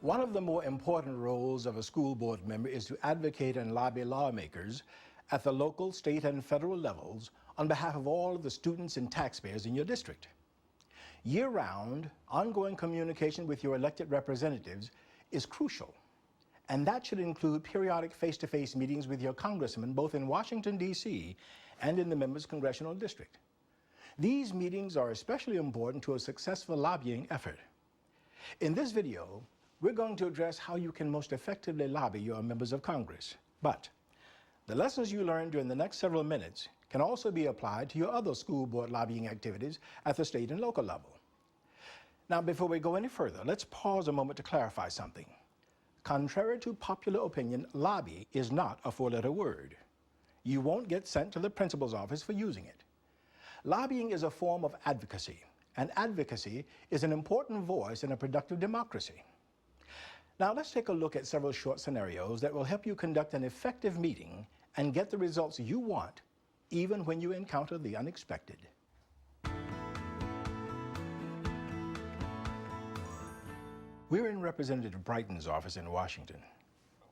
One of the more important roles of a school board member is to advocate and lobby lawmakers at the local, state, and federal levels on behalf of all of the students and taxpayers in your district. Year-round, ongoing communication with your elected representatives is crucial, and that should include periodic face-to-face meetings with your congressman both in Washington, D.C. and in the member's congressional district. These meetings are especially important to a successful lobbying effort. In this video, we're going to address how you can most effectively lobby your members of Congress. But the lessons you learn during the next several minutes can also be applied to your other school board lobbying activities at the state and local level. Now, before we go any further, let's pause a moment to clarify something. Contrary to popular opinion, lobby is not a four-letter word. You won't get sent to the principal's office for using it. Lobbying is a form of advocacy, and advocacy is an important voice in a productive democracy. Now, let's take a look at several short scenarios that will help you conduct an effective meeting and get the results you want, even when you encounter the unexpected. We're in Representative Brighton's office in Washington.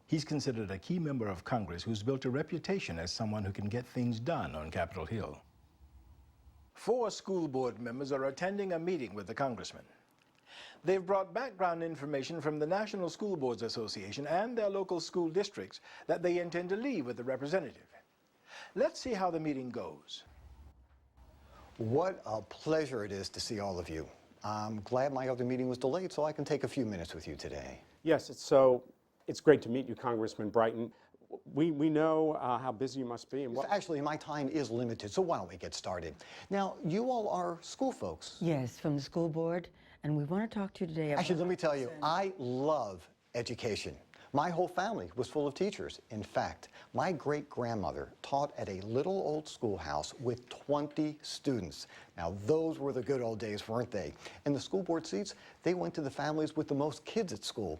He's considered a key member of Congress who's built a reputation as someone who can get things done on Capitol Hill. 4 school board members are attending a meeting with the congressman. They've brought background information from the National School Boards Association and their local school districts that they intend to leave with the representative. Let's see how the meeting goes. What a pleasure it is to see all of you. I'm glad my other meeting was delayed so I can take a few minutes with you today. Yes, it's great to meet you, Congressman Brighton. We know how busy you must be. And Actually, my time is limited, so why don't we get started? Now, you all are school folks. Yes, from the school board, and we want to talk to you today about... Actually, let me tell you, I love education. My whole family was full of teachers. In fact, my great-grandmother taught at a little old schoolhouse with 20 students. Now, those were the good old days, weren't they? And the school board seats, they went to the families with the most kids at school.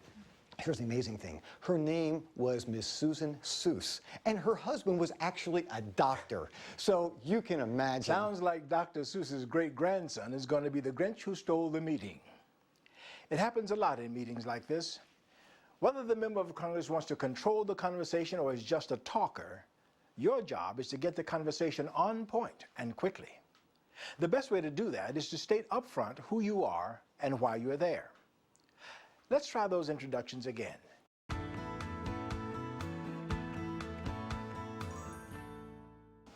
Here's the amazing thing. Her name was Miss Susan Seuss, and her husband was actually a doctor. So you can imagine. Sounds like Dr. Seuss's great-grandson is going to be the Grinch who stole the meeting. It happens a lot in meetings like this. Whether the member of Congress wants to control the conversation or is just a talker, your job is to get the conversation on point and quickly. The best way to do that is to state up front who you are and why you're there. Let's try those introductions again.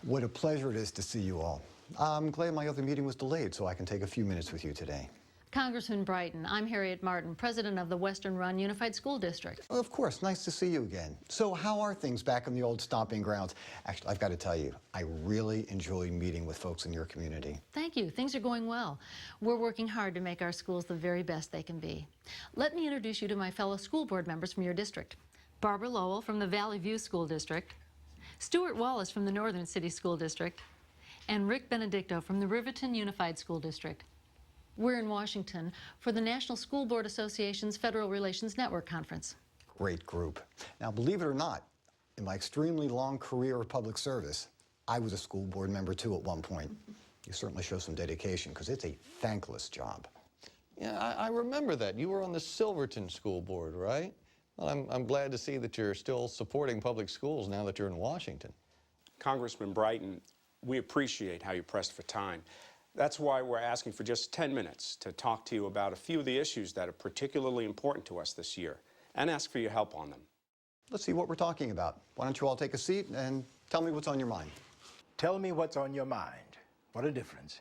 What a pleasure it is to see you all. I'm glad my other meeting was delayed so I can take a few minutes with you today. Congressman Brighton, I'm Harriet Martin, president of the Western Run Unified School District. Of course, nice to see you again. So how are things back in the old stomping grounds? Actually, I've got to tell you, I really enjoy meeting with folks in your community. Thank you. Things are going well. We're working hard to make our schools the very best they can be. Let me introduce you to my fellow school board members from your district. Barbara Lowell from the Valley View School District, Stuart Wallace from the Northern City School District, and Rick Benedicto from the Riverton Unified School District. We're in Washington for the National School Board Association's Federal Relations Network Conference. Great group. Now, believe it or not, in my extremely long career of public service, I was a school board member too at one point. You certainly show some dedication because it's a thankless job. Yeah, I remember that. You were on the Silverton School Board, right? Well, I'm glad to see that you're still supporting public schools now that you're in Washington. Congressman Brighton, we appreciate how you pressed for time. That's why we're asking for just 10 minutes to talk to you about a few of the issues that are particularly important to us this year and ask for your help on them. Let's see what we're talking about. Why don't you all take a seat and tell me what's on your mind. Tell me what's on your mind. What a difference.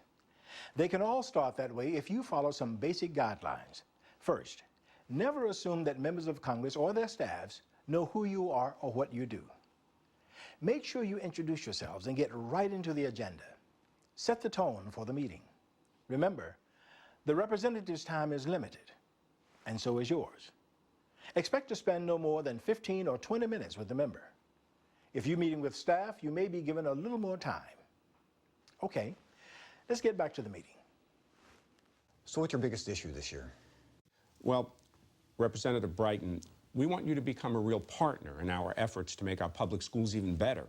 They can all start that way if you follow some basic guidelines. First, never assume that members of Congress or their staffs know who you are or what you do. Make sure you introduce yourselves and get right into the agenda. Set the tone for the meeting. Remember, the representative's time is limited, and so is yours. Expect to spend no more than 15 or 20 minutes with the member. If you're meeting with staff, you may be given a little more time. Okay, let's get back to the meeting. So what's your biggest issue this year? Well, Representative Brighton, we want you to become a real partner in our efforts to make our public schools even better.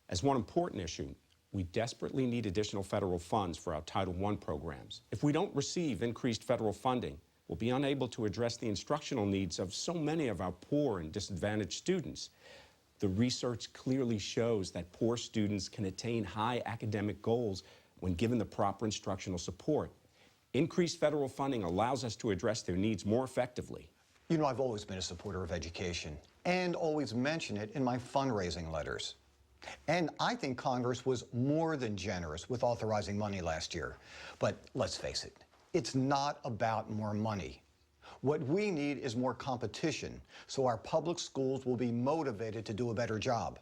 As one important issue, we desperately need additional federal funds for our Title I programs. If we don't receive increased federal funding, will be unable to address the instructional needs of so many of our poor and disadvantaged students. The research clearly shows that poor students can attain high academic goals when given the proper instructional support. Increased federal funding allows us to address their needs more effectively. You know, I've always been a supporter of education and always mention it in my fundraising letters. And I think Congress was more than generous with authorizing money last year. But let's face it, it's not about more money. What we need is more competition so our public schools will be motivated to do a better job.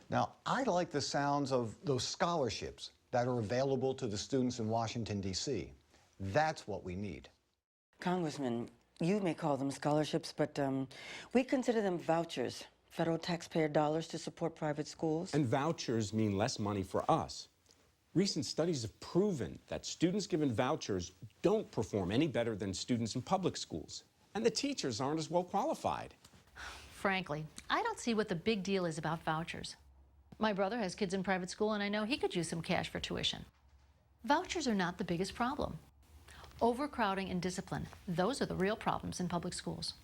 Now, I like the sounds of those scholarships that are available to the students in Washington, D.C. That's what we need. Congressman, you may call them scholarships, but we consider them vouchers, federal taxpayer dollars to support private schools. And vouchers mean less money for us. Recent studies have proven that students given vouchers don't perform any better than students in public schools, and the teachers aren't as well qualified. Frankly, I don't see what the big deal is about vouchers. My brother has kids in private school, and I know he could use some cash for tuition. Vouchers are not the biggest problem. Overcrowding and discipline, those are the real problems in public schools.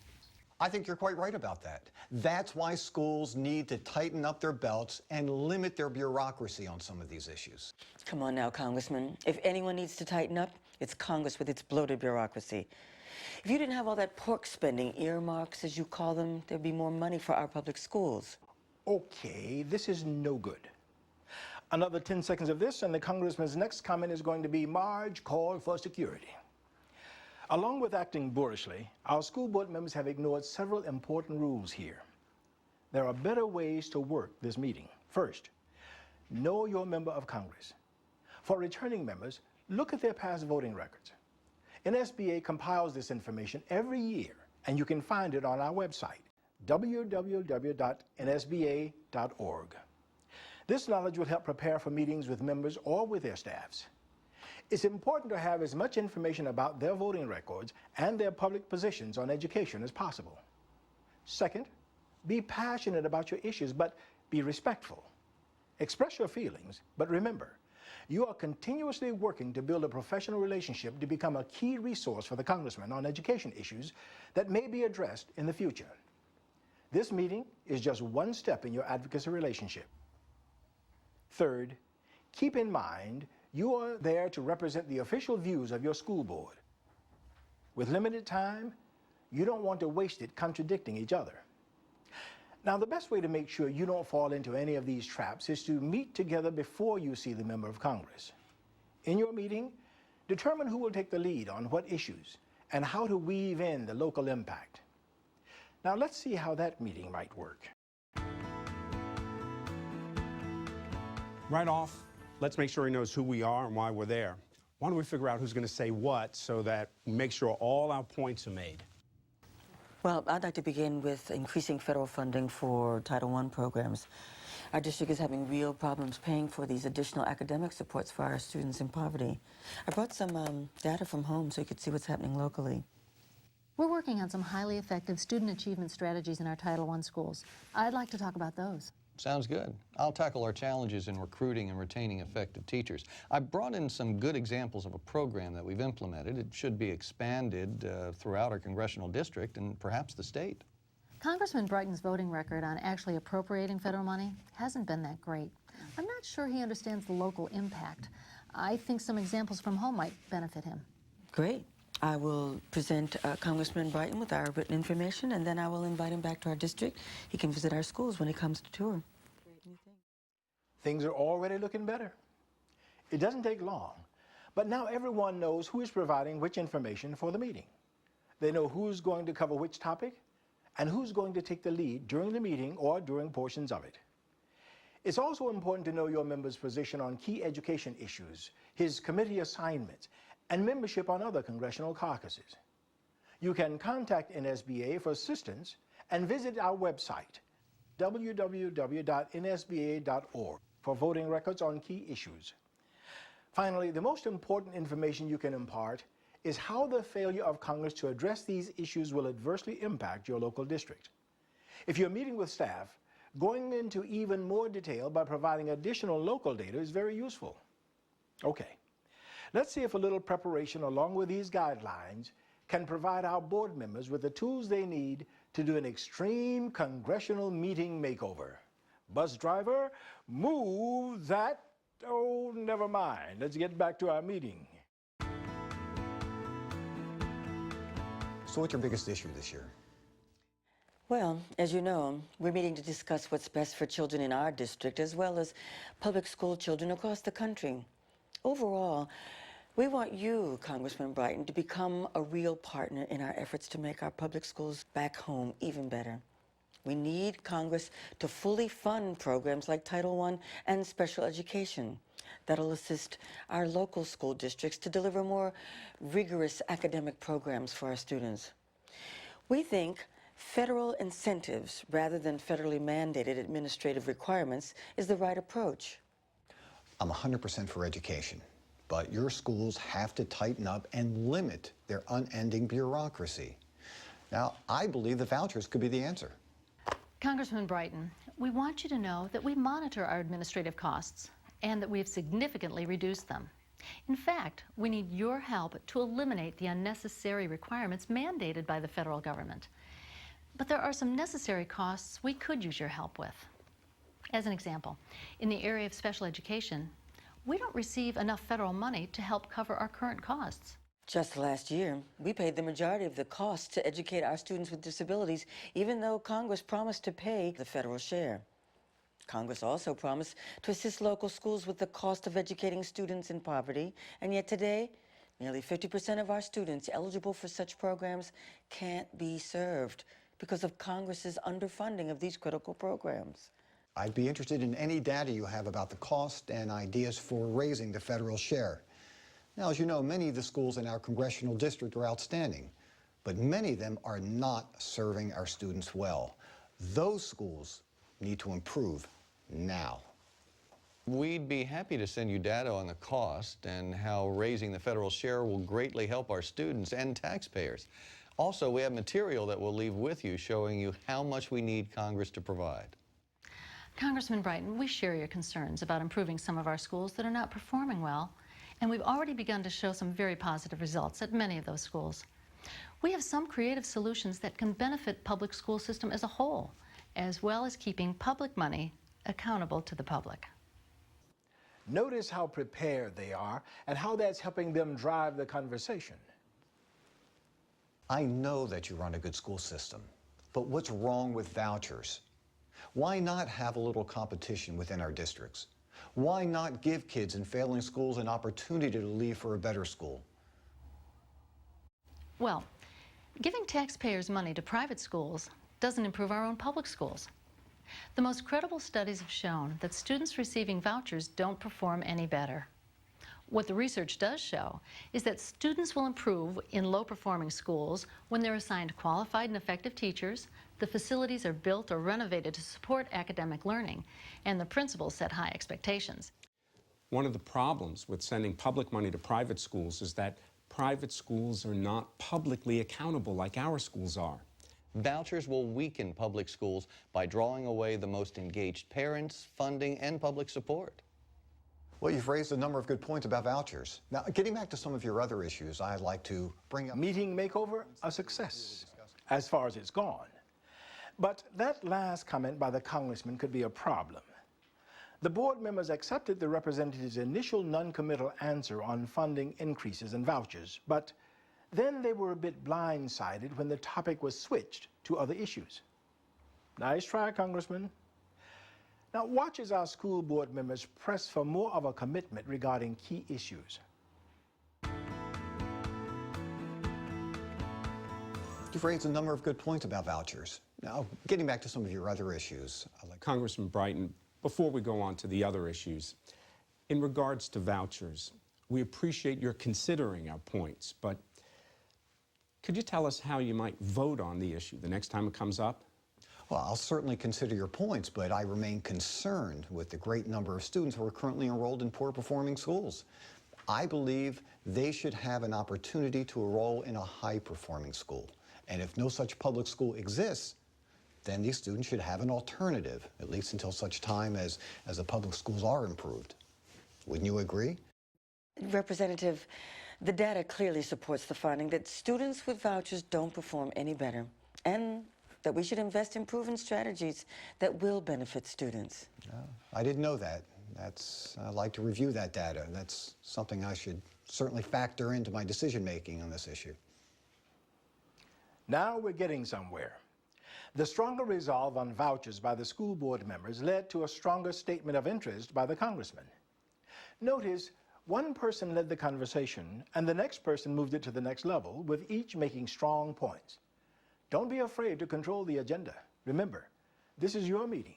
I think you're quite right about that. That's why schools need to tighten up their belts and limit their bureaucracy on some of these issues. Come on now, Congressman. If anyone needs to tighten up, it's Congress with its bloated bureaucracy. If you didn't have all that pork spending, earmarks as you call them, there'd be more money for our public schools. Okay, this is no good. Another 10 seconds of this, and the congressman's next comment is going to be Marge called for security. Along with acting boorishly, our school board members have ignored several important rules here. There are better ways to work this meeting. First, know your member of Congress. For returning members, look at their past voting records. NSBA compiles this information every year, and you can find it on our website, www.nsba.org. This knowledge will help prepare for meetings with members or with their staffs. It's important to have as much information about their voting records and their public positions on education as possible. Second, be passionate about your issues, but be respectful. Express your feelings, but remember, you are continuously working to build a professional relationship to become a key resource for the congressman on education issues that may be addressed in the future. This meeting is just one step in your advocacy relationship. Third, keep in mind you are there to represent the official views of your school board. With limited time, you don't want to waste it contradicting each other. Now, the best way to make sure you don't fall into any of these traps is to meet together before you see the member of Congress. In your meeting, determine who will take the lead on what issues and how to weave in the local impact. Now, let's see how that meeting might work. Right off, let's make sure he knows who we are and why we're there. Why don't we figure out who's going to say what so that we make sure all our points are made? Well, I'd like to begin with increasing federal funding for Title I programs. Our district is having real problems paying for these additional academic supports for our students in poverty. I brought some data from home so you could see what's happening locally. We're working on some highly effective student achievement strategies in our Title I schools. I'd like to talk about those. Sounds good. I'll tackle our challenges in recruiting and retaining effective teachers. I brought in some good examples of a program that we've implemented. It should be expanded throughout our congressional district and perhaps the state. Congressman Brighton's voting record on actually appropriating federal money hasn't been that great. I'm not sure he understands the local impact. I think some examples from home might benefit him. Great. I will present Congressman Brighton with our written information, and then I will invite him back to our district. He can visit our schools when he comes to tour. Things are already looking better. It doesn't take long, but now everyone knows who is providing which information for the meeting. They know who's going to cover which topic and who's going to take the lead during the meeting or during portions of it. It's also important to know your member's position on key education issues, his committee assignments, and membership on other congressional caucuses. You can contact NSBA for assistance and visit our website, www.nsba.org, for voting records on key issues. Finally, the most important information you can impart is how the failure of Congress to address these issues will adversely impact your local district. If you're meeting with staff, going into even more detail by providing additional local data is very useful. Okay, let's see if a little preparation along with these guidelines can provide our board members with the tools they need to do an extreme congressional meeting makeover. Bus driver, move that. Oh, never mind. Let's get back to our meeting. So what's your biggest issue this year? Well, as you know, we're meeting to discuss what's best for children in our district as well as public school children across the country. Overall, we want you, Congressman Brighton, to become a real partner in our efforts to make our public schools back home even better. We need Congress to fully fund programs like Title I and special education that'll assist our local school districts to deliver more rigorous academic programs for our students. We think federal incentives rather than federally mandated administrative requirements is the right approach. I'm 100% for education, but your schools have to tighten up and limit their unending bureaucracy. Now, I believe the vouchers could be the answer. Congressman Brighton, we want you to know that we monitor our administrative costs and that we have significantly reduced them. In fact, we need your help to eliminate the unnecessary requirements mandated by the federal government. But there are some necessary costs we could use your help with. As an example, in the area of special education, we don't receive enough federal money to help cover our current costs. Just last year, we paid the majority of the costs to educate our students with disabilities, even though Congress promised to pay the federal share. Congress also promised to assist local schools with the cost of educating students in poverty, and yet today, nearly 50% of our students eligible for such programs can't be served because of Congress's underfunding of these critical programs. I'd be interested in any data you have about the cost and ideas for raising the federal share. Now, as you know, many of the schools in our congressional district are outstanding, but many of them are not serving our students well. Those schools need to improve now. We'd be happy to send you data on the cost and how raising the federal share will greatly help our students and taxpayers. Also, we have material that we'll leave with you showing you how much we need Congress to provide. Congressman Brighton, we share your concerns about improving some of our schools that are not performing well, and we've already begun to show some very positive results at many of those schools. We have some creative solutions that can benefit public school system as a whole, as well as keeping public money accountable to the public. Notice how prepared they are and how that's helping them drive the conversation. I know that you run a good school system, but what's wrong with vouchers? Why not have a little competition within our districts? Why not give kids in failing schools an opportunity to leave for a better school? Well, giving taxpayers money to private schools doesn't improve our own public schools. The most credible studies have shown that students receiving vouchers don't perform any better. What the research does show is that students will improve in low-performing schools when they're assigned qualified and effective teachers, the facilities are built or renovated to support academic learning, and the principals set high expectations. One of the problems with sending public money to private schools is that private schools are not publicly accountable like our schools are. Vouchers will weaken public schools by drawing away the most engaged parents, funding, and public support. Well, you've raised a number of good points about vouchers. Now, getting back to some of your other issues, I'd like to bring up... Meeting makeover, a success, as far as it's gone. But that last comment by the congressman could be a problem. The board members accepted the representative's initial non-committal answer on funding increases and vouchers, but then they were a bit blindsided when the topic was switched to other issues. Nice try, Congressman. Now watch as our school board members press for more of a commitment regarding key issues. You've raised a number of good points about vouchers. Now, getting back to some of your other issues, I'd like... Congressman Brighton, before we go on to the other issues, in regards to vouchers, we appreciate your considering our points, but could you tell us how you might vote on the issue the next time it comes up? Well, I'll certainly consider your points, but I remain concerned with the great number of students who are currently enrolled in poor-performing schools. I believe they should have an opportunity to enroll in a high-performing school. And if no such public school exists, then these students should have an alternative, at least until such time as the public schools are improved. Wouldn't you agree? Representative, The data clearly supports the finding that students with vouchers don't perform any better, and that we should invest in proven strategies that will benefit students. I didn't know that. I'd like to review that data. That's something I should certainly factor into my decision-making on this issue. Now we're getting somewhere. The stronger resolve on vouchers by the school board members led to a stronger statement of interest by the congressman. Notice, one person led the conversation, and the next person moved it to the next level, with each making strong points. Don't be afraid to control the agenda. Remember, this is your meeting.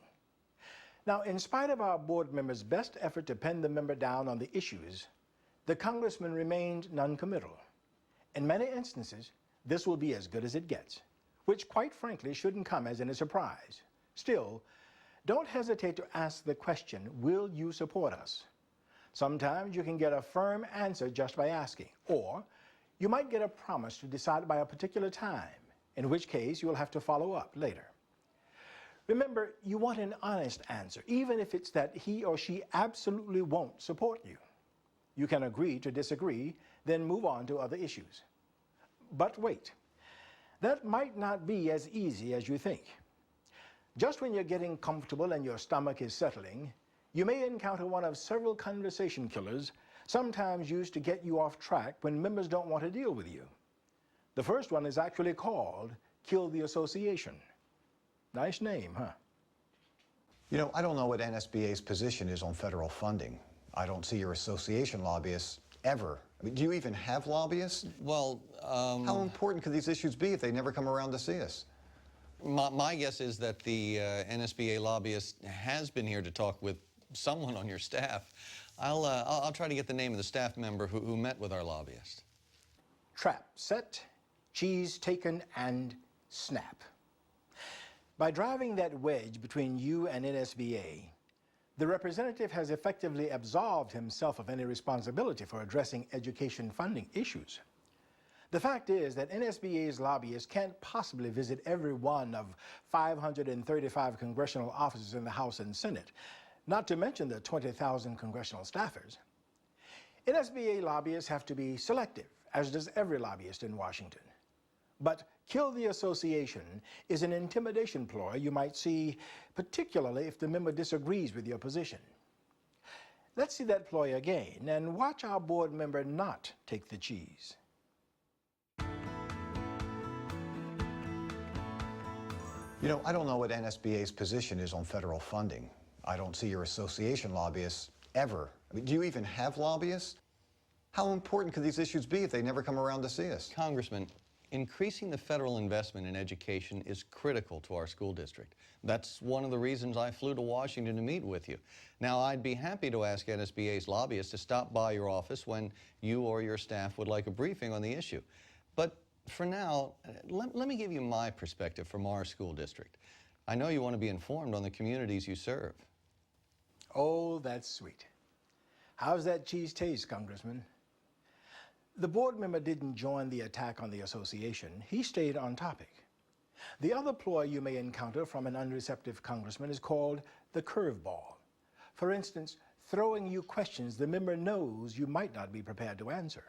Now, in spite of our board members' best effort to pin the member down on the issues, the congressman remained non-committal. In many instances, this will be as good as it gets, which quite frankly shouldn't come as any surprise. Still, don't hesitate to ask the question, will you support us? Sometimes you can get a firm answer just by asking, or you might get a promise to decide by a particular time, in which case you'll have to follow up later. Remember, you want an honest answer, even if it's that he or she absolutely won't support you. You can agree to disagree, then move on to other issues. But wait, that might not be as easy as you think. Just when you're getting comfortable and your stomach is settling, you may encounter one of several conversation killers, sometimes used to get you off track when members don't want to deal with you. The first one is actually called Kill the Association. Nice name, huh? You know, I don't know what NSBA's position is on federal funding. I don't see your association lobbyists ever. I mean, do you even have lobbyists? Well, How important could these issues be if they never come around to see us? my guess is that the NSBA lobbyist has been here to talk with someone on your staff. I'll try to get the name of the staff member who met with our lobbyist. Trap set, cheese taken, and snap. By driving that wedge between you and NSBA, the representative has effectively absolved himself of any responsibility for addressing education funding issues. The fact is that NSBA's lobbyists can't possibly visit every one of 535 congressional offices in the House and Senate, not to mention the 20,000 congressional staffers. NSBA lobbyists have to be selective, as does every lobbyist in Washington. But Kill the Association is an intimidation ploy you might see, particularly if the member disagrees with your position. Let's see that ploy again and watch our board member not take the cheese. You know, I don't know what NSBA's position is on federal funding. I don't see your association lobbyists ever. I mean, do you even have lobbyists? How important could these issues be if they never come around to see us? Congressman, increasing the federal investment in education is critical to our school district. That's one of the reasons I flew to Washington to meet with you. Now, I'd be happy to ask NSBA's lobbyists to stop by your office when you or your staff would like a briefing on the issue. But for now, let me give you my perspective from our school district. I know you want to be informed on the communities you serve. Oh, that's sweet. How's that cheese taste, Congressman? The board member didn't join the attack on the association. He stayed on topic. The other ploy you may encounter from an unreceptive congressman is called the curveball. For instance, throwing you questions the member knows you might not be prepared to answer.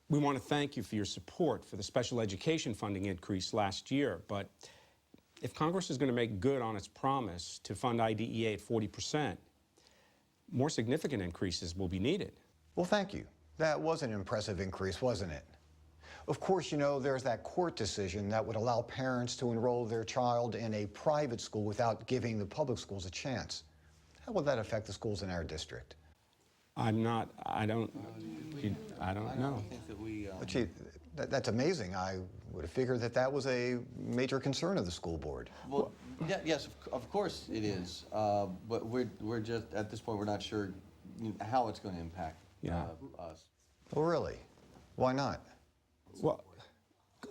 We want to thank you for your support for the special education funding increase last year, but if Congress is going to make good on its promise to fund IDEA at 40%, more significant increases will be needed. Well, thank you. That was an impressive increase, wasn't it? Of course, you know, there's that court decision that would allow parents to enroll their child in a private school without giving the public schools a chance. How will that affect the schools in our district? I don't know. But gee, that's amazing. I would have figured that that was a major concern of the school board. Well, yes, of course it is. But we're just, at this point, we're not sure how it's going to impact us. Oh, really? Why not? Well,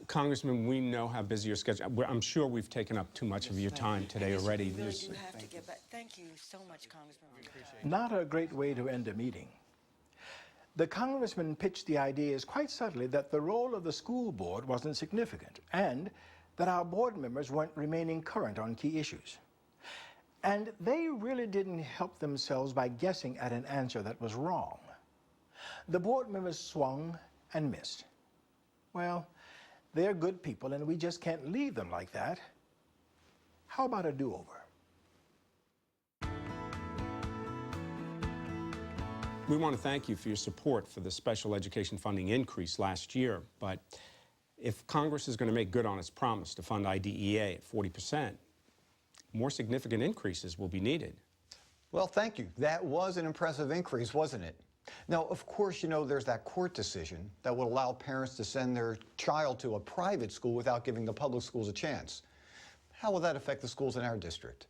Congressman, we know how busy your schedule. I'm sure we've taken up too much of your time today already. You really do have to get back. Thank you so much, Congressman. Not a great way to end a meeting. The congressman pitched the ideas quite subtly that the role of the school board wasn't significant and that our board members weren't remaining current on key issues. And they really didn't help themselves by guessing at an answer that was wrong. The board members swung and missed. Well, they're good people, and we just can't leave them like that. How about a do-over? We want to thank you for your support for the special education funding increase last year, but if Congress is going to make good on its promise to fund IDEA at 40%, more significant increases will be needed. Well, thank you. That was an impressive increase, wasn't it? Now, of course, you know there's that court decision that would allow parents to send their child to a private school without giving the public schools a chance. How will that affect the schools in our district?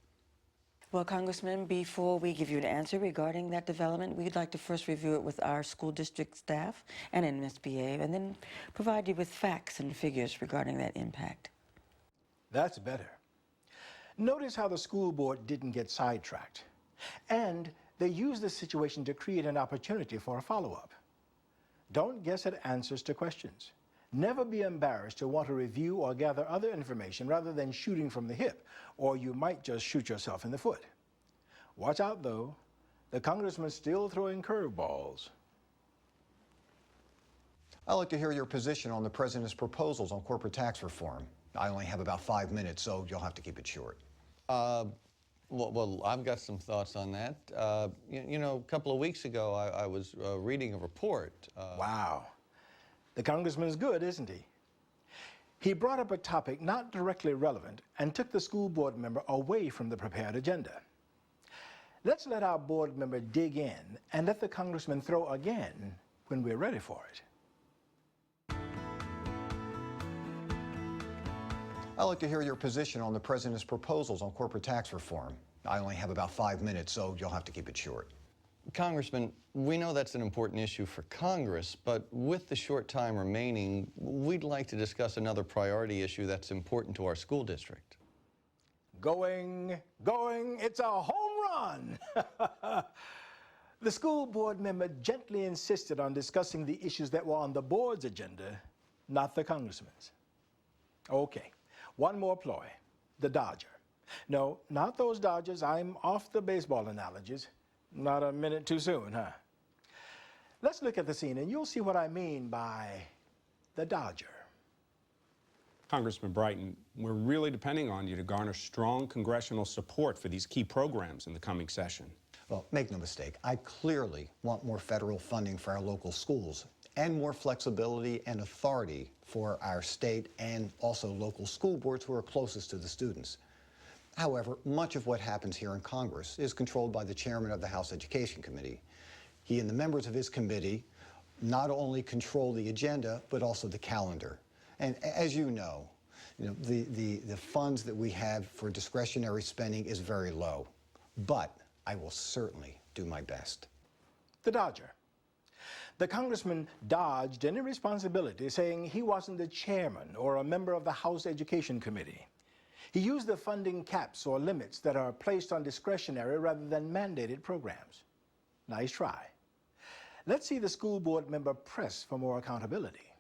Well, Congressman, before we give you an answer regarding that development, we'd like to first review it with our school district staff and MSBA, and then provide you with facts and figures regarding that impact. That's better. Notice how the school board didn't get sidetracked. And they used the situation to create an opportunity for a follow-up. Don't guess at answers to questions. Never be embarrassed to want to review or gather other information rather than shooting from the hip, or you might just shoot yourself in the foot. Watch out, though. The congressman's still throwing curveballs. I'd like to hear your position on the president's proposals on corporate tax reform. I only have about 5 minutes, so you'll have to keep it short. Well, I've got some thoughts on that. You know, a couple of weeks ago, I was reading a report. Wow. The congressman's good, isn't he? He brought up a topic not directly relevant and took the school board member away from the prepared agenda. Let's let our board member dig in and let the congressman throw again when we're ready for it. I'd like to hear your position on the president's proposals on corporate tax reform. I only have about 5 minutes, so you'll have to keep it short. Congressman, we know that's an important issue for Congress, but with the short time remaining, we'd like to discuss another priority issue that's important to our school district. Going, it's a home run! The school board member gently insisted on discussing the issues that were on the board's agenda, not the congressman's. Okay, one more ploy, the Dodger. No, not those Dodgers. I'm off the baseball analogies. Not a minute too soon, huh? Let's look at the scene, and you'll see what I mean by the Dodger. Congressman Brighton, we're really depending on you to garner strong congressional support for these key programs in the coming session. Well, make no mistake, I clearly want more federal funding for our local schools and more flexibility and authority for our state and also local school boards who are closest to the students. However, much of what happens here in Congress is controlled by the chairman of the House Education Committee. He and the members of his committee not only control the agenda, but also the calendar. And as you know, the funds that we have for discretionary spending is very low. But I will certainly do my best. The Dodger. The congressman dodged any responsibility, saying he wasn't the chairman or a member of the House Education Committee. He used the funding caps or limits that are placed on discretionary rather than mandated programs. Nice try. Let's see the school board member press for more accountability.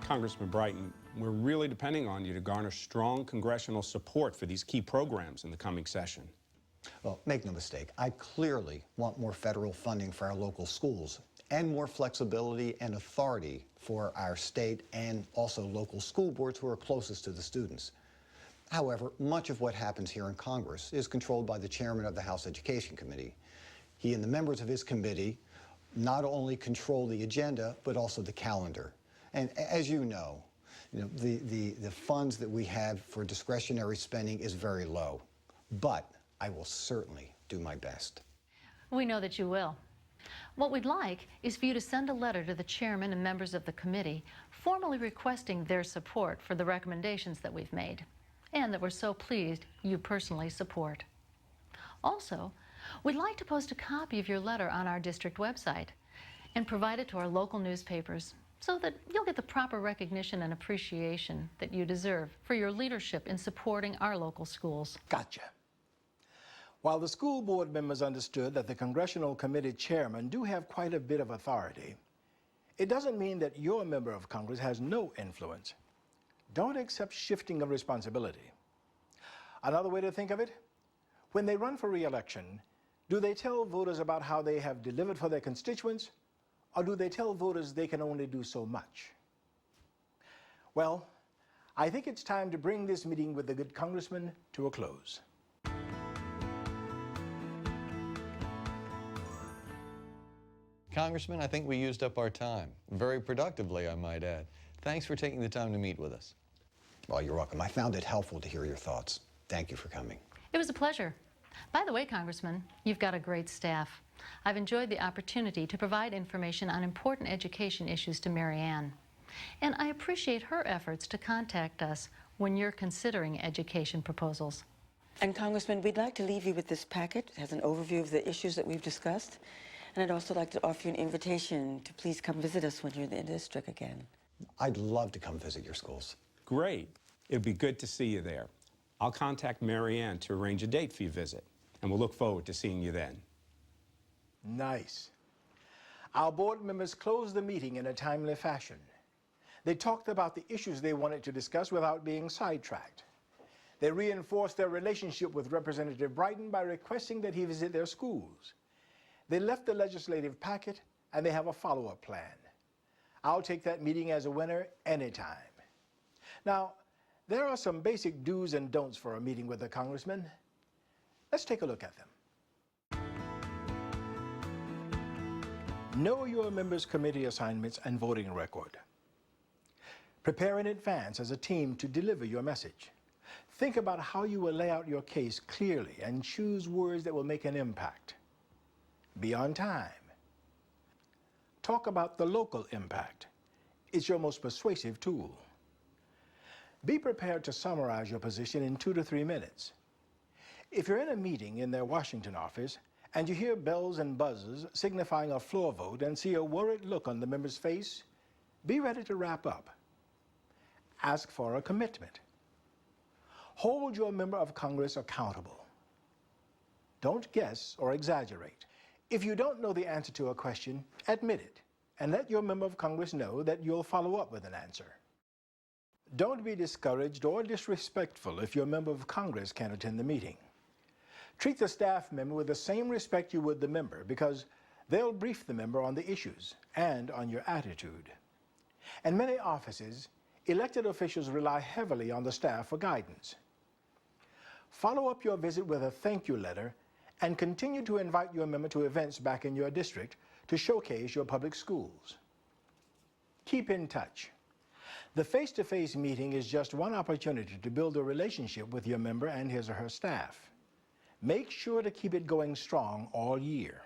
Congressman Brighton, we're really depending on you to garner strong congressional support for these key programs in the coming session. Well, make no mistake, I clearly want more federal funding for our local schools and more flexibility and authority for our state and also local school boards who are closest to the students. However, much of what happens here in Congress is controlled by the chairman of the House Education Committee. He and the members of his committee not only control the agenda, but also the calendar. And as you know, the funds that we have for discretionary spending is very low. But I will certainly do my best. We know that you will. What we'd like is for you to send a letter to the chairman and members of the committee formally requesting their support for the recommendations that we've made and that we're so pleased you personally support. Also, we'd like to post a copy of your letter on our district website and provide it to our local newspapers so that you'll get the proper recognition and appreciation that you deserve for your leadership in supporting our local schools. Gotcha. While the school board members understood that the congressional committee chairmen do have quite a bit of authority, it doesn't mean that your member of Congress has no influence. Don't accept shifting of responsibility. Another way to think of it, when they run for re-election, Do they tell voters about how they have delivered for their constituents, or do they tell voters they can only do so much? Well, I think it's time to bring this meeting with the good congressman to a close. Congressman, I think we used up our time. Very productively, I might add. Thanks for taking the time to meet with us. Well, you're welcome. I found it helpful to hear your thoughts. Thank you for coming. It was a pleasure. By the way, Congressman, you've got a great staff. I've enjoyed the opportunity to provide information on important education issues to Mary Ann. And I appreciate her efforts to contact us when you're considering education proposals. And Congressman, we'd like to leave you with this packet. It has an overview of the issues that we've discussed. And I'd also like to offer you an invitation to please come visit us when you're in the district again. I'd love to come visit your schools. Great. It'd be good to see you there. I'll contact Mary Ann to arrange a date for your visit, and we'll look forward to seeing you then. Nice. Our board members closed the meeting in a timely fashion. They talked about the issues they wanted to discuss without being sidetracked. They reinforced their relationship with Representative Brighton by requesting that he visit their schools. They left the legislative packet, and they have a follow-up plan. I'll take that meeting as a winner anytime. Now, there are some basic do's and don'ts for a meeting with a congressman. Let's take a look at them. Know your members' committee assignments and voting record. Prepare in advance as a team to deliver your message. Think about how you will lay out your case clearly and choose words that will make an impact. Be on time. Talk about the local impact. It's your most persuasive tool. Be prepared to summarize your position in 2 to 3 minutes. If you're in a meeting in their Washington office and you hear bells and buzzes signifying a floor vote and see a worried look on the member's face, be ready to wrap up. Ask for a commitment. Hold your member of Congress accountable. Don't guess or exaggerate. If you don't know the answer to a question, admit it and let your member of Congress know that you'll follow up with an answer. Don't be discouraged or disrespectful if your member of Congress can't attend the meeting. Treat the staff member with the same respect you would the member, because they'll brief the member on the issues and on your attitude. In many offices, elected officials rely heavily on the staff for guidance. Follow up your visit with a thank you letter and continue to invite your member to events back in your district to showcase your public schools. Keep in touch. The face-to-face meeting is just one opportunity to build a relationship with your member and his or her staff. Make sure to keep it going strong all year.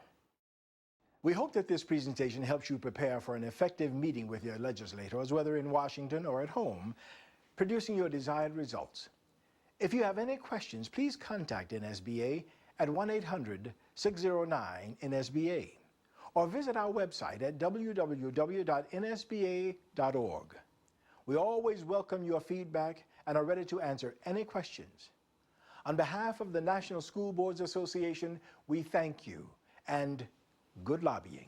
We hope that this presentation helps you prepare for an effective meeting with your legislators, whether in Washington or at home, producing your desired results. If you have any questions, please contact NSBA at 1-800-609-NSBA or visit our website at www.nsba.org. We always welcome your feedback and are ready to answer any questions. On behalf of the National School Boards Association, we thank you and good lobbying.